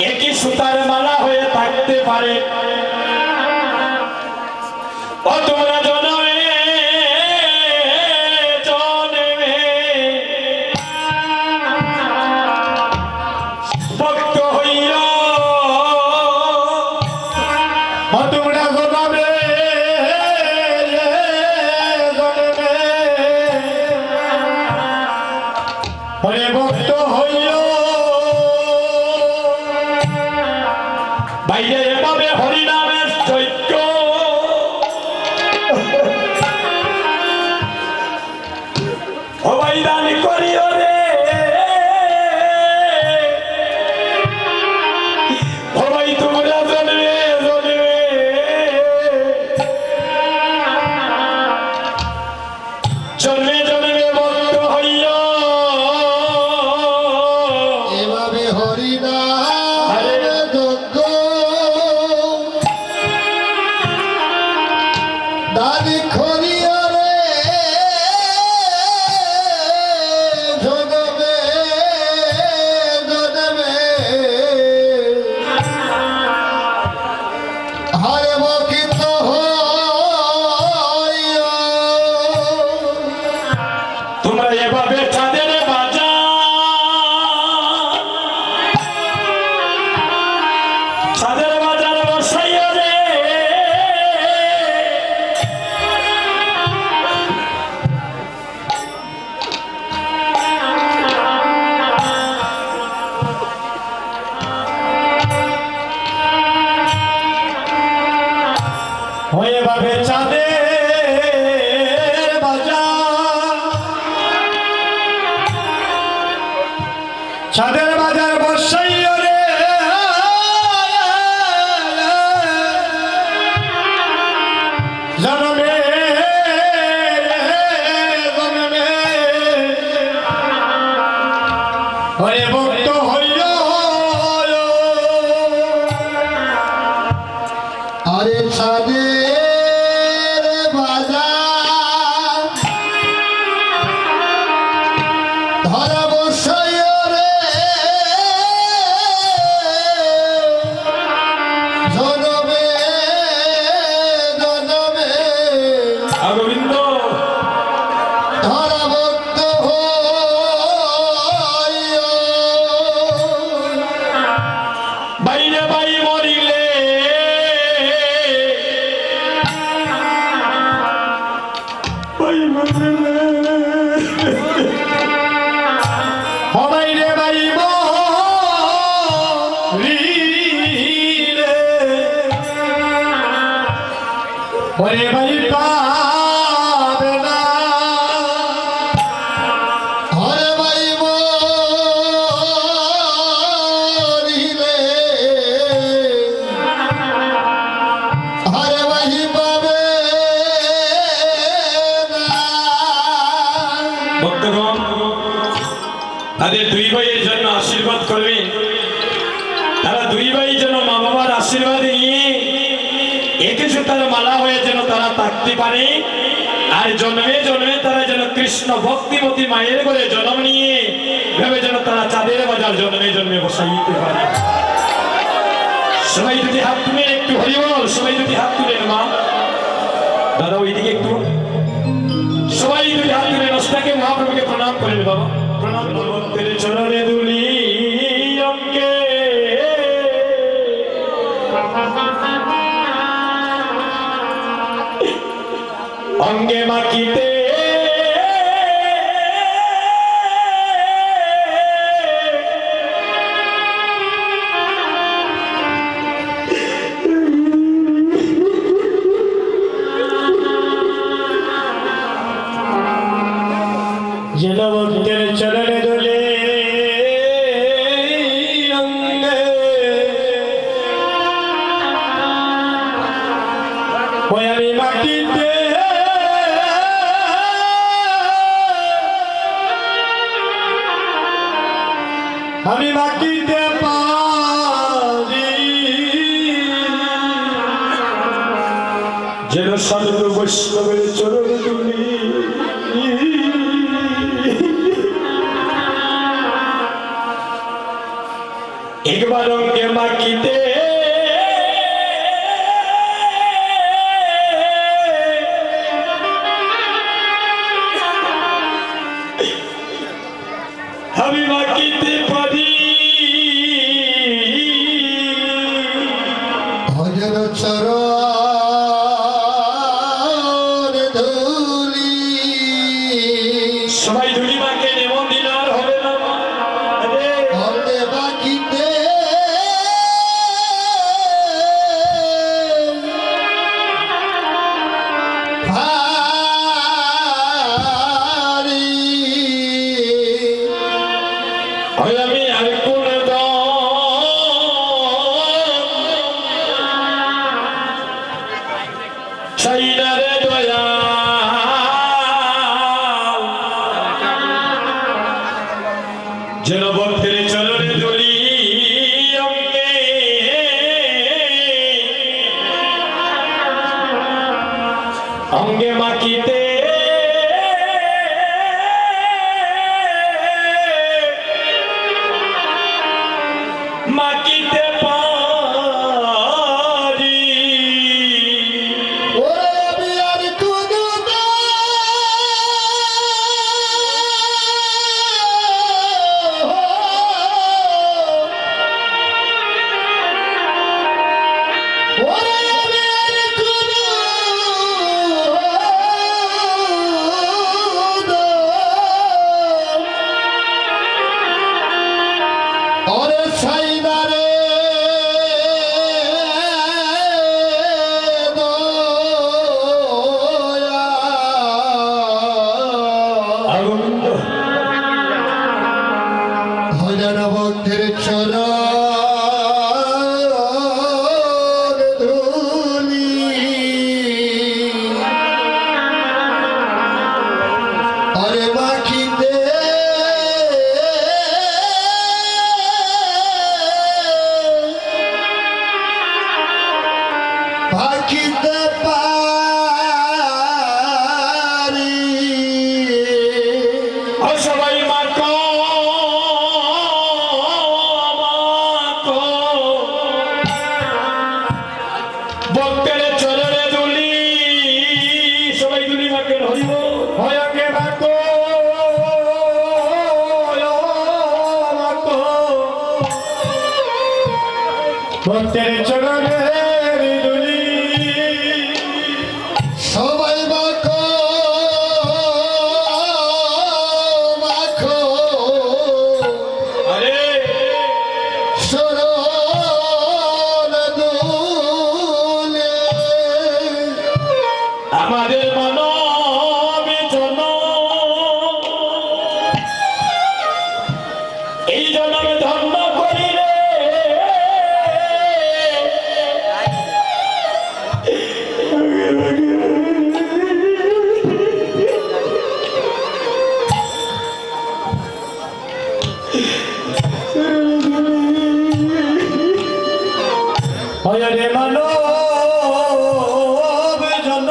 একই সুতার মালা হয়ে থাকতে পারে। ও তোমরা জনমে জনমে ভক্ত হইয়া, ও তোমরা জনমে জনমে হরে ভক্ত হইয়া বাইরে এভাবে হরিনামের চৈত্য অবৈদান করিও রে, সবাই তোমরা জন্মে জন্মে জন্মে জন্মে ভক্ত হইয়া এভাবে হরিনাম দাদি খরিয়া রে জনমে জনমে হারে বকিত হইয়া তোমরা এভাবে চাঁদের বাজা চাঁদের বাজার বসাইয়া রে হয়ে ভাবে চাঁদের বাজার চাঁদের বাজার বসাইয়া রে জনমে জনমে হরে ভক্ত হইল আরে ছাদের বাজার ধরা বসাইয়া রে জনমে জনমে গোবিন্দ ধরা ভক্ত হইয়া বাইরে বাই মরিলে বাই মরিলে বাইরে বাই মরিলে ওরে বাই পাবে না হরে ভাই মরিলে হরে ভাই পাবে না ভক্তগণ তাদের দুই ভাইয়ের জন্য আশীর্বাদ করবেন। তারা দুই ভাই যেন মা বাবার আশীর্বাদ নিয়ে একই সুতার মালা হয়ে যেন তারা থাকতে পারে, আর জন্মে জন্মে তারা যেন কৃষ্ণ ভক্তিমতী মায়ের ঘরে জন্ম নিয়ে ভেবে যেন তারা চাঁদের বাজার জন্মে জন্মে বসাইতে পারে। সবাই যদি হাত তুলে একটু হরি বল, সবাই যদি হাত তুলেন মা দাদা ওইদিকে একটু সবাই যদি হাত তুলে নষ্টাকে মহাপ্রভুকে প্রণাম করেন বাবা, প্রণাম ভগবতের চরণে দুলি অঙ্গে অঙ্গে মাখিতে যেন ভক্তের চরণে দোলে অঙ্গে ওই আমি মাটিতে আমি মাটিতে পারি যেন সাধু বৈষ্ণবের চরণ ধুলি একবার অঙ্গে মাখিতে আমি মাখিতে পারি ভজন চরণ ধুলি সবাই ধুলি মাকে এমন দিন আর হবে না আরে অঙ্গে বাকিতে ভারি হয় আমি আর কোন চাইনারে দয়া যেন ভক্তের চরণে ধুলি অঙ্গে অঙ্গে মাখিতে মাখিতে পারি ওরে আমি আর কোনো ওরে আমি আর কোনো ওরে সাইদারে আনন্দ ভজন ভক্তের চরণ ধুলি অরে মাখিতে পাখিতে পারি আর সবাই মাখো মাখো ভক্তের চরণে ধুলি সবাই ধুলি মাখেন হরিব ভয়কে মাখো মাখো ভক্তের চরণে ধুলি সবাই মাখো মাখো আরে শরণ দুলে আমাদের মানবী জন এই জন্মে ধর্ম করিলে হয়রে মানব জন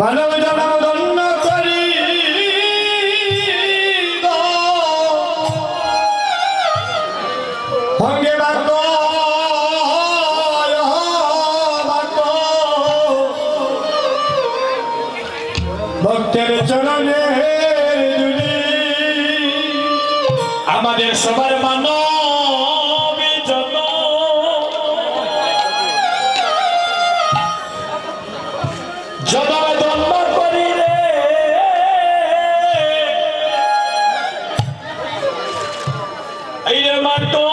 মানব জন ধন্য করি ভঙ্গে বাক ভক্তের চরণে ধুলি আমাদের সবার মানবী জন জনমে ধর্ম করিলে এই রে মাতো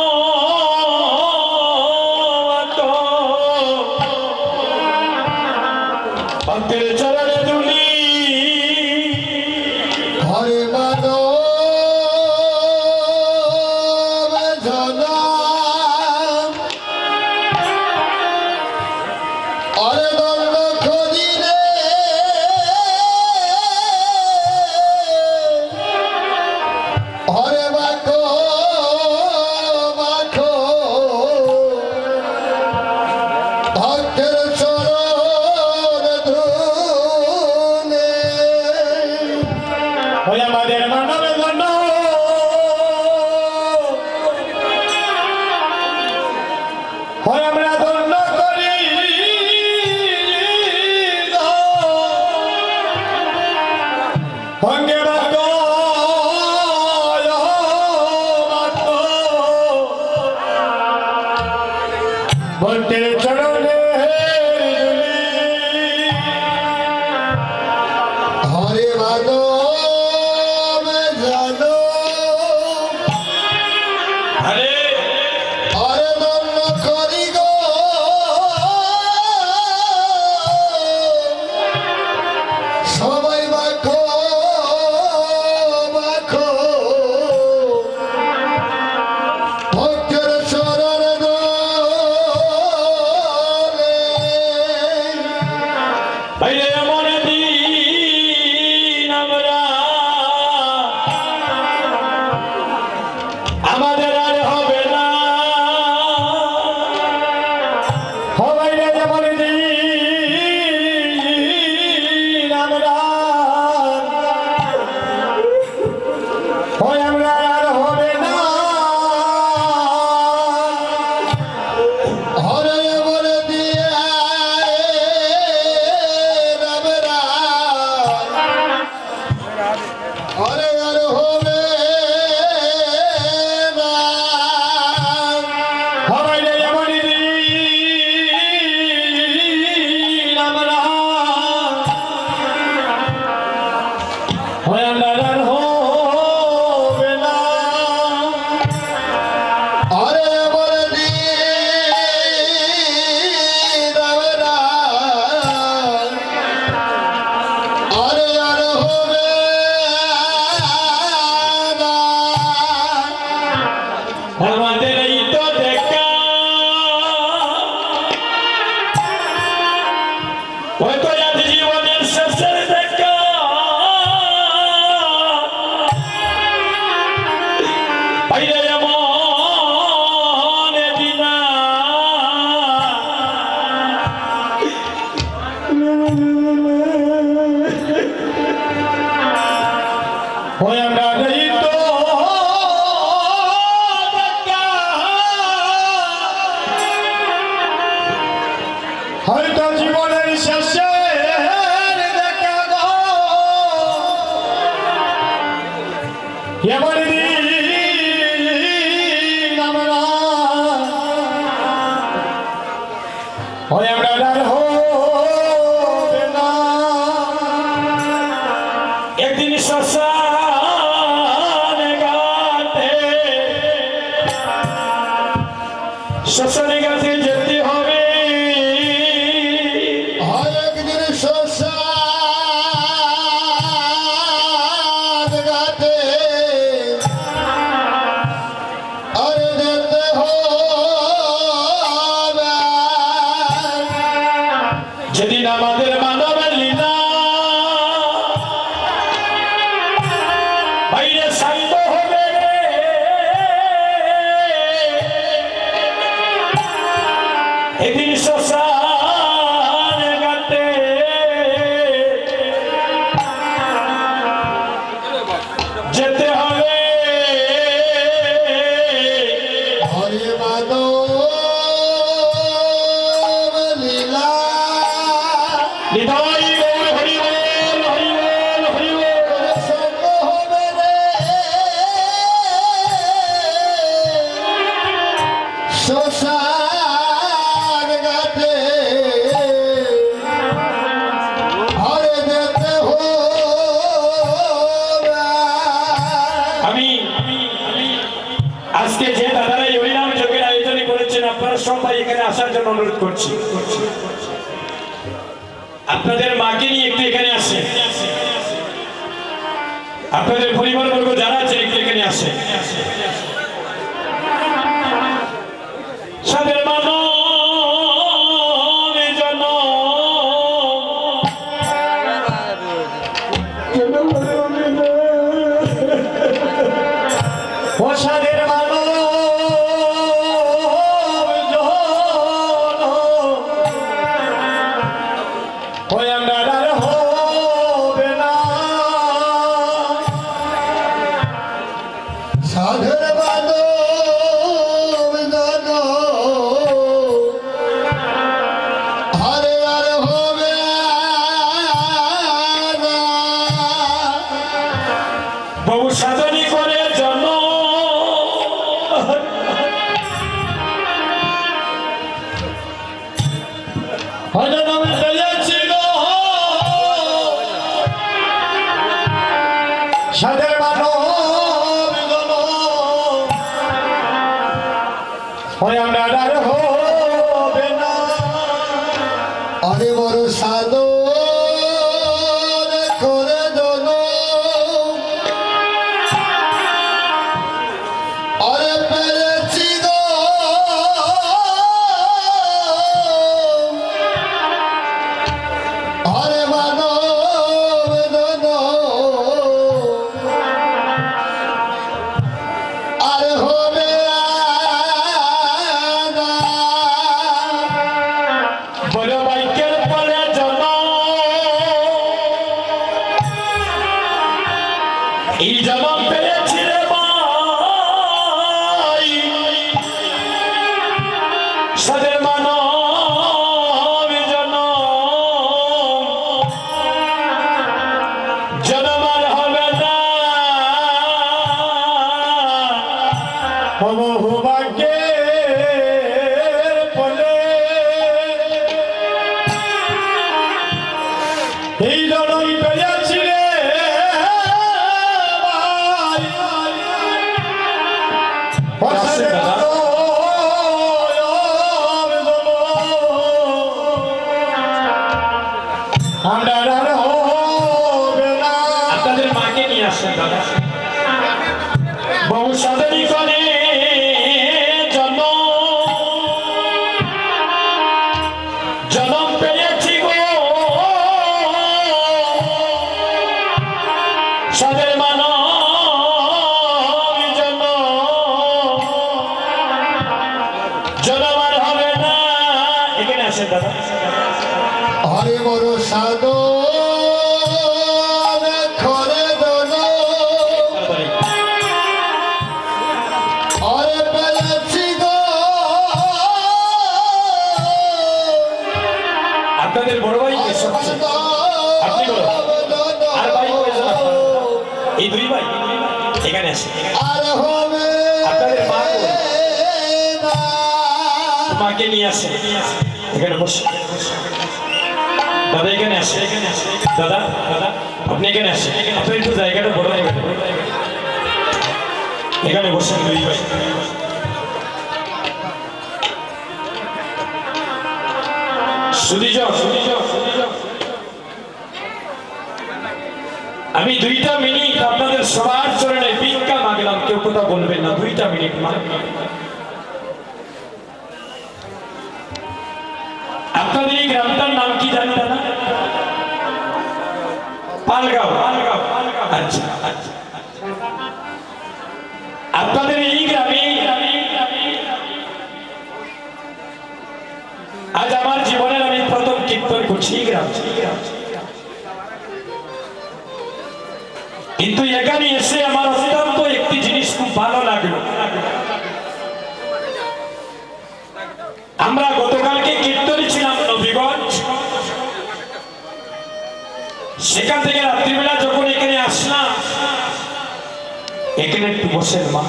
ভক্তের চরণে ধুলি হরে মাধব জনাম অরে দণ্ড খোঁজিলে হরে মাখো বলতে চরণে হরে মাধব জানো হরে হরে দণ্ড করি গো সবাই মাখো মাখো ভক্তের চরণ দোলে বাইরে এমন দিন আমরা আমাদের আর হবে না বাইরে এমন দিন আমরা আমরা আর হবে না হরে বলে দিয়ে রামরা হরে আর হবে না বাইরে এমন দিন আমরা আমরা আর হবে না হরে বলে দিয়ে রামরা হরে আর হবে না আমাদের এই তো দেখা হয়তো আজ জীবনের শেষের দেখা বাইরে এমন দিনা ওই আমরা এই তো দেখা হয়তো জীবনের শেষে দেখা গো এমন দিন আমরা ওই আমরা আর হবে না একদিন শ্মশানে ঘাটে যেতে হবে হয় একদিন শ্মশান ঘাটে আরে যেতে হবে যেদিন আমাদের মানবের লীলা বাইরে শান্ত হবে এদিন শ্মশান ঘাটে যেতে হবে হরে মাধব লীলা হৃদয় গৌর হরি বল হরি বল হরি বল সঙ্গ হবে রে শ্মশান ঘাটে হরে যেতে হবে আমি আজকে যে দাদারা এই হরিনাম যজ্ঞের আয়োজন করেছেন আপনারা সবাই এখানে আসার জন্য অনুরোধ করছি আপনাদের মাকে নিয়ে একটু এখানে আসেন আপনাদের পরিবারবর্গ যারা আছে একটু এখানে আসেন সাদের মানবের জন্য ও সাদের মানব ওই আমরা আর হবে না সাধের মাধব জানো হরে আর হবে না বহু সাধনী করে জন্ম ওই আমরা আর হবে না আরে বড় সাধু করে দোল আরে পেরেছি গো আরে মানব দোল আরে হবে না বড় বাইকের পরে জন এই জন্ম পেয়েছি রে ভাই সাদের মানব জন জন্ম আর হবে না বহু ভাগ্যের ফলে এই জনম পেয়েছি রে ভাই আমরা আর হবে না আপনাদের মাকে নিয়ে আসেন দাদা বহু সাধনী করে জন্ম জন্ম পেয়েছি গো সাদের মানব জন্ম জন্ম আর হবে না এখানে আসেন দাদা আরে বড় সাধু করে দোল আরে পেরেছি গো আপনাদের বড় ভাই কে সবচেয়ে আপনি বলো আর ভাই কয়জন আপনার? এই দুই ভাই এখানে আসে আর হবে আপনাদের মা কই? না মাকে নিয়ে আসে এখানে বসে দাদা এখানে আসে দাদা দাদা আপনি এখানে আসে আপনার একটু জায়গাটা বড় হয়ে গেল এখানে বসেন দুই ভাই আমি 2টা মিনিট আপনাদের সবার চরণে ভিক্ষা মাগলাম কেউ কথা বলবেন না 2টা মিনিট আপনাদের এই গ্রামটার নাম কি জানেন না পালগাঁও আচ্ছা আচ্ছা আপনাদের এই গ্রামে আজ আমার জীবনের আমি প্রথম কীর্তন করছি গ্রাম কিন্তু এখানে এসে আমার অত্যন্ত একটি জিনিস খুব ভালো লাগলো আমরা গতকালকে কীর্তনে ছিলাম নবীগঞ্জ সেখান থেকে রাত্রিবেলা যখন এখানে আসলাম এখানে একটু বসেন মা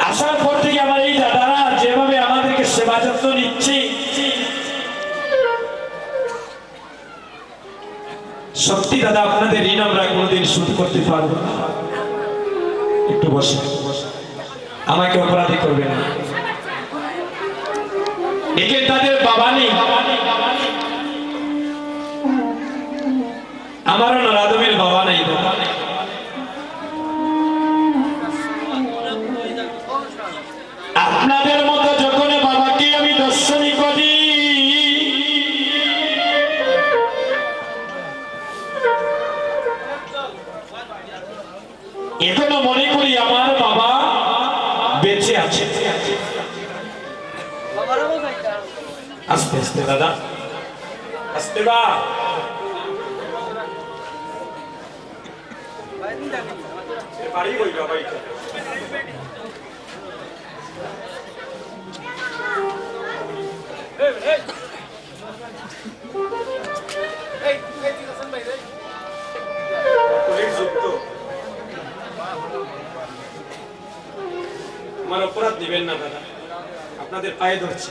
আসার পর থেকে আমার এই দাদারা যেভাবে আমাদেরকে সেবা যত্ন নিচ্ছে সত্যি দাদা আপনাদের ঋণ আমরা কোনোদিন শোধ করতে পারবো না একটু বসে আমাকে অপরাধী করবেন না একে তাদের বাবা নেই আমারও নরাদমের বাবা নাই আপনাদের মতো যখন বাবাকে আমি দর্শনী করি এখনো মনে করি আমার বাবা বেঁচে আছে আস্তে আস্তে দাদা আস্তে বা বাড়ি বই বাবা আমার অপরাধ দিবেন না দাদা আপনাদের পায়ে ধরছি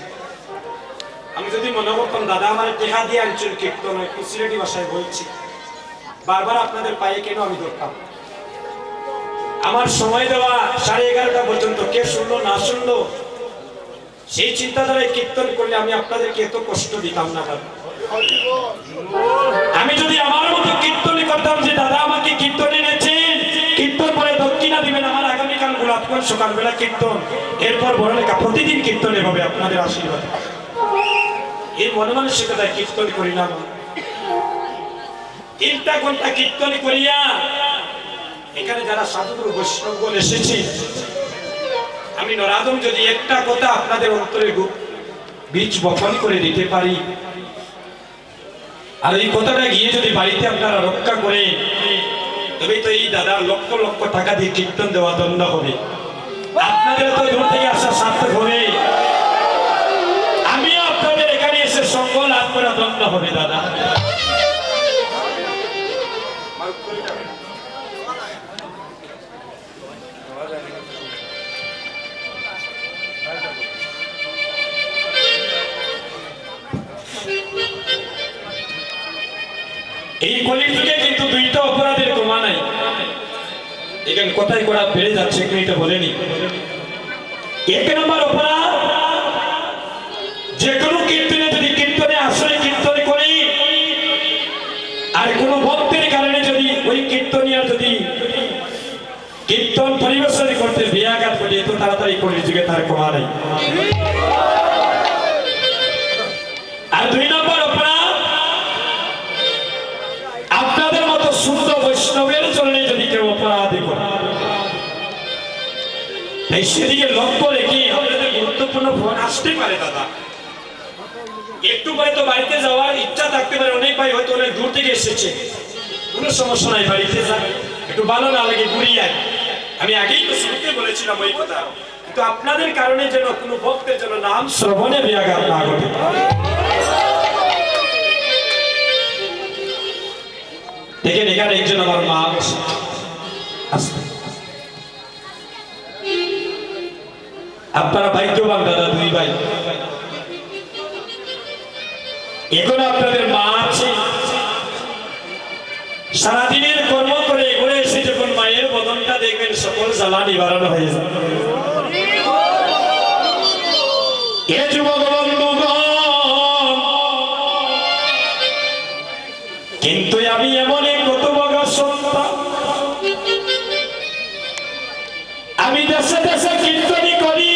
আমি যদি মনে করতাম দাদা আমার টেকা দিয়ে আঞ্চল কীর্তন সিলেটি ভাষায় বলছি বারবার আপনাদের পায়ে কেন আমি ধরতাম আমার সময় দেওয়া 11:30 পর্যন্ত কে শুনলো না শুনলো, সেই চিন্তাধারায় কীর্তন করলে আমি আপনাদেরকে এত কষ্ট দিতাম না দাদা। আমি যদি আমার মতো কীর্তনই করতাম যে দাদা আমাকে কীর্তন এনেছেন, কীর্তন পরে দক্ষিণা দিবেন, আমার আগামীকাল গোলাপগঞ্জ সকালবেলা কীর্তন, এরপর বড়লেখা, প্রতিদিন কীর্তন এভাবে আপনাদের আশীর্বাদ, এই মনে মানসিকতায় কীর্তন করি না। 3 ঘন্টা কীর্তন করিয়া এখানে যারা সাধুগুরু বৈষ্ণবগণ এসেছে, আমি নরাদম যদি একটা কথা আপনাদের অন্তরে বীজ বপন করে দিতে পারি, আর এই কথাটা গিয়ে যদি বাড়িতে আপনারা রক্ষা করে, তবে তো এই দাদা লক্ষ লক্ষ টাকা দিয়ে কীর্তন দেওয়া দণ্ড হবে, আপনাদের তো দূর থেকে আসা সার্থক হবে, আমিও আপনাদের এখানে এসে সঙ্গ লাভ করা দণ্ড হবে দাদা। এই কলিযুগে কিন্তু 2টা অপরাধের কমা নাই, এখানে কোথায় করা বেড়ে যাচ্ছে কেউ এটা বলেনি। 1 নম্বর অপরাধ, যে কোনো কীর্তনে যদি কীর্তনে আসলে কীর্তন করি আর কোনো ভক্তের কারণে যদি ওই কীর্তনিয়া যদি কীর্তন পরিবেশন করতে বিয়াঘাত করি, এত তাড়াতাড়ি কলিযুগে তার কমা নাই। আর 2 নম্বর অপরাধ, আপনাদের মতো শুদ্ধ বৈষ্ণবের জন্য যদি কেউ অপরাধী করে, সেদিকে লক্ষ্য রেখে আপনাদের গুরুত্বপূর্ণ ফোন আসতে পারে দাদা, একটু পরে তো বাড়িতে যাওয়ার ইচ্ছা থাকতে পারে, অনেক ভাই হয়তো অনেক দূর থেকে এসেছে, কোনো সমস্যা নাই, বাড়িতে যান, একটু ভালো না লাগে ঘুরিয়ে আয়, আমি আগেই তো শুরুতে বলেছিলাম ওই কথা, কিন্তু আপনাদের কারণে যেন কোনো ভক্তের যেন নাম শ্রবণে ব্যাঘাত না ঘটে। দেখেন এখানে একজন আমার মা আপনারা ভাগ্যবান দাদা, 2 ভাই, এখন আপনাদের মা আছে, সারাদিনের কর্ম করে ঘুরে এসে যখন মায়ের বদনটা দেখবেন সকল জ্বালা নিবারণ হয়ে যাবে। এ যুবক বন্ধুগণ, কিন্তু আমি এমন কত বড় সন্তান, আমি দেশে দেশে কীর্তনী করি,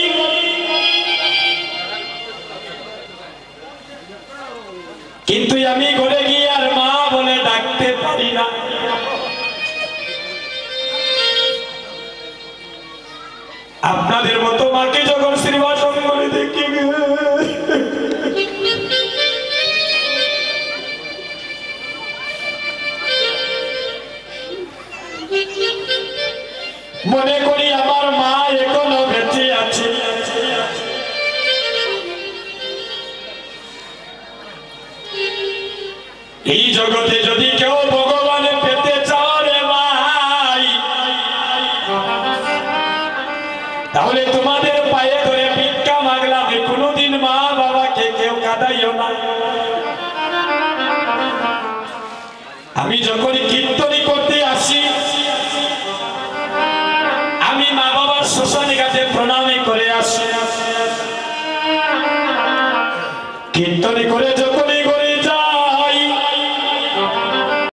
কিন্তু আমি ঘরে গিয়ে আর মা বলে ডাকতে পারি না। আপনাদের মতো মাকে যখন শ্রীবাসন করে দেখি, মনে করি আমার মা এখনো বেঁচে আছে, এই জগতে যদি কেউ ভগবান পেতে চাও রে ভাই, তাহলে তোমাদের পায়ে ধরে ভিক্ষা মাগলাম, কোনোদিন মা বাবাকে কেউ কাঁদাইও না। আমি যখন কীর্তনী করতে আসি, আমি মা বাবার শ্মশানে ঘাটে প্রণামী করে আসি, কীর্তনী করে